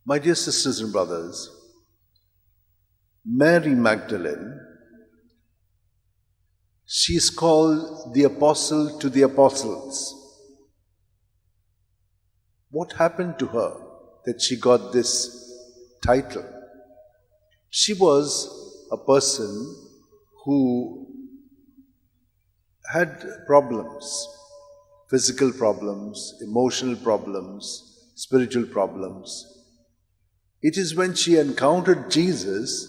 My dear sisters and brothers, Mary Magdalene, she is called the apostle to the apostles. What happened to her that she got this title? She was a person who had problems, physical problems, emotional problems, spiritual problems. It is when she encountered Jesus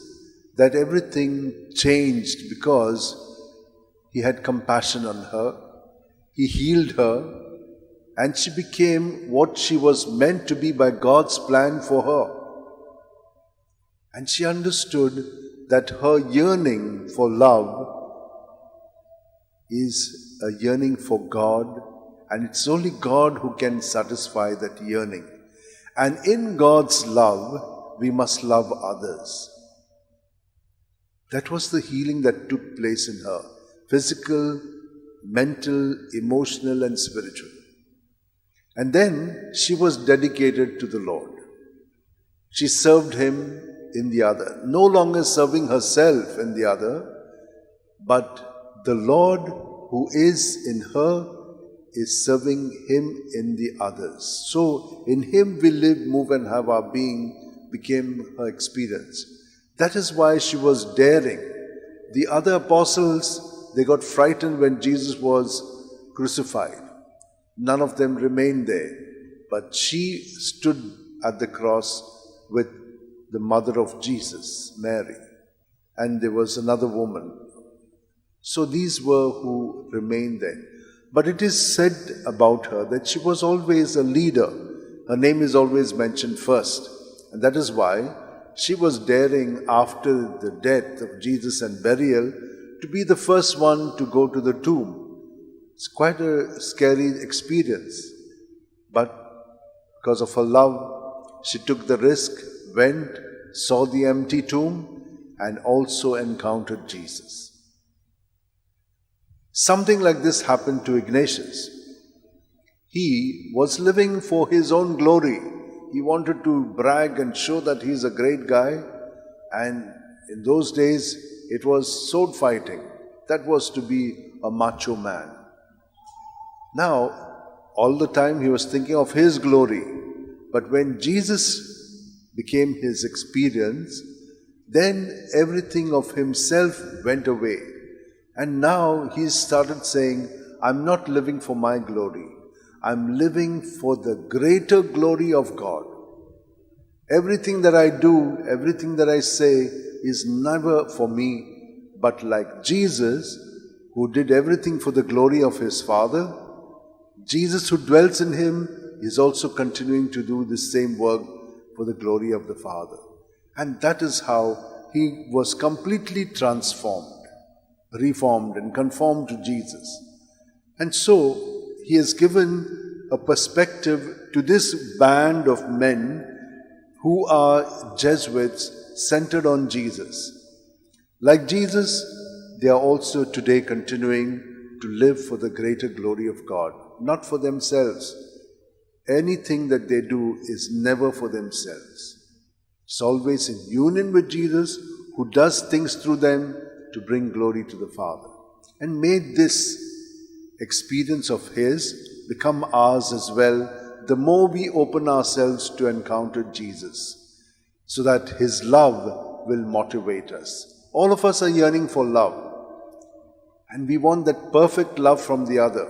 that everything changed, because He had compassion on her, He healed her, and she became what she was meant to be by God's plan for her. And she understood that her yearning for love is a yearning for God, and it's only God who can satisfy that yearning. And in God's love, we must love others. That was the healing that took place in her, physical, mental, emotional, and spiritual. And then she was dedicated to the Lord. She served Him in the other, no longer serving herself in the other, but the Lord who is in her is serving Him in the others. So in Him we live, move, and have our being became her experience. That is why she was daring. The other apostles, they got frightened when Jesus was crucified. None of them remained there. But she stood at the cross with the mother of Jesus, Mary. And there was another woman. So these were who remained there. But it is said about her that she was always a leader. Her name is always mentioned first. And that is why she was daring, after the death of Jesus and burial, to be the first one to go to the tomb. It's quite a scary experience. But because of her love, she took the risk, went, saw the empty tomb, and also encountered Jesus. Something like this happened to Ignatius. He was living for his own glory. He wanted to brag and show that he's a great guy. And in those days, it was sword fighting. That was to be a macho man. Now, all the time he was thinking of his glory. But when Jesus became his experience, then everything of himself went away. And now he started saying, I'm not living for my glory. I'm living for the greater glory of God. Everything that I do, everything that I say is never for me, but like Jesus, who did everything for the glory of His Father. Jesus, who dwells in Him, is also continuing to do the same work for the glory of the Father. And that is how he was completely transformed, reformed, and conformed to Jesus. And so, he has given a perspective to this band of men who are Jesuits centered on Jesus. Like Jesus, they are also today continuing to live for the greater glory of God, not for themselves. Anything that they do is never for themselves. It's always in union with Jesus, who does things through them to bring glory to the Father. And may this experience of His become ours as well, the more we open ourselves to encounter Jesus, so that His love will motivate us. All of us are yearning for love, and we want that perfect love from the other.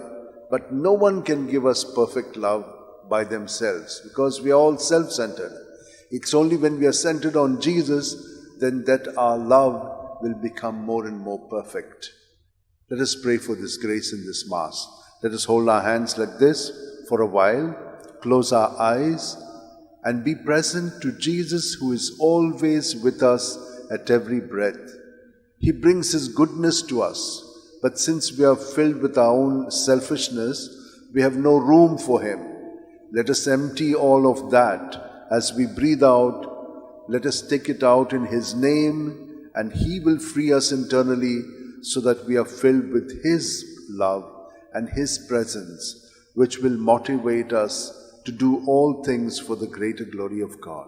But no one can give us perfect love by themselves, because we are all self-centered. It's only when we are centered on Jesus, then that our love will become more and more perfect. Let us pray for this grace in this Mass. Let us hold our hands like this for a while, close our eyes, and be present to Jesus, who is always with us at every breath. He brings His goodness to us, but since we are filled with our own selfishness, we have no room for Him. Let us empty all of that as we breathe out. Let us take it out in His name, and He will free us internally so that we are filled with His love and His presence, which will motivate us to do all things for the greater glory of God.